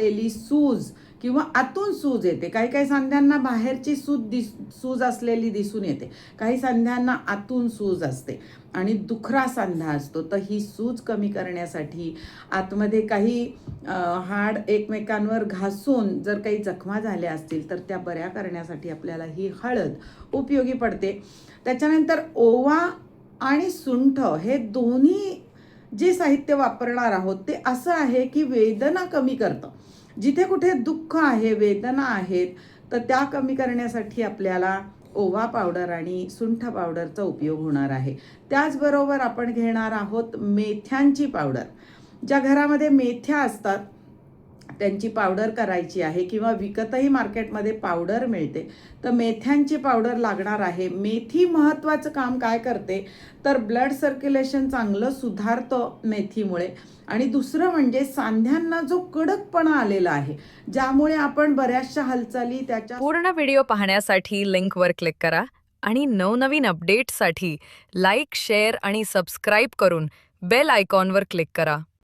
आलेली सूज किंवा आतून सूज येते. काही काही सांध्यांना बाहेरची सूज असलेली दिसून येते, काही सांध्यांना आतून सूज असते आणि दुखरा सांधा असतो. तर ही सूज कमी करण्यासाठी आतमध्ये काही हाड एकमेकांवर घासून जर काही जखमा झाल्या असतील तर त्या बऱ्या करण्यासाठी आपल्याला ही हळद उपयोगी पडते. त्याच्यानंतर ओवा आणि सुंठ हे दोन्ही जे साहित्य वापरणार आहोत ते असं आहे की वेदना कमी करतं. जिथे कुठे दुःख आहे, वेदना आहेत, तर त्या कमी करण्यासाठी आपल्याला ओवा पावडर आणि सुंठ पावडरचा उपयोग होणार आहे. त्याचबरोबर आपण घेणार आहोत मेथ्यांची पावडर. ज्या घरामध्ये मेथ्या असतात त्यांची पावडर करायची आहे किंवा विकतही मार्केटमध्ये पावडर मिळते, तर मेथ्यांची पावडर लागणार आहे. मेथी महत्त्वाचं काम काय करते तर ब्लड सर्क्युलेशन चांगलं सुधारतं मेथीमुळे. आणि दुसरं म्हणजे सांध्यांना जो कडकपणा आलेला आहे, ज्यामुळे आपण बऱ्याचशा हालचाली त्याच्या पूर्ण व्हिडिओ पाहण्यासाठी लिंकवर क्लिक करा आणि नवनवीन अपडेट्ससाठी लाईक, शेअर आणि सबस्क्राईब करून बेल आयकॉनवर क्लिक करा.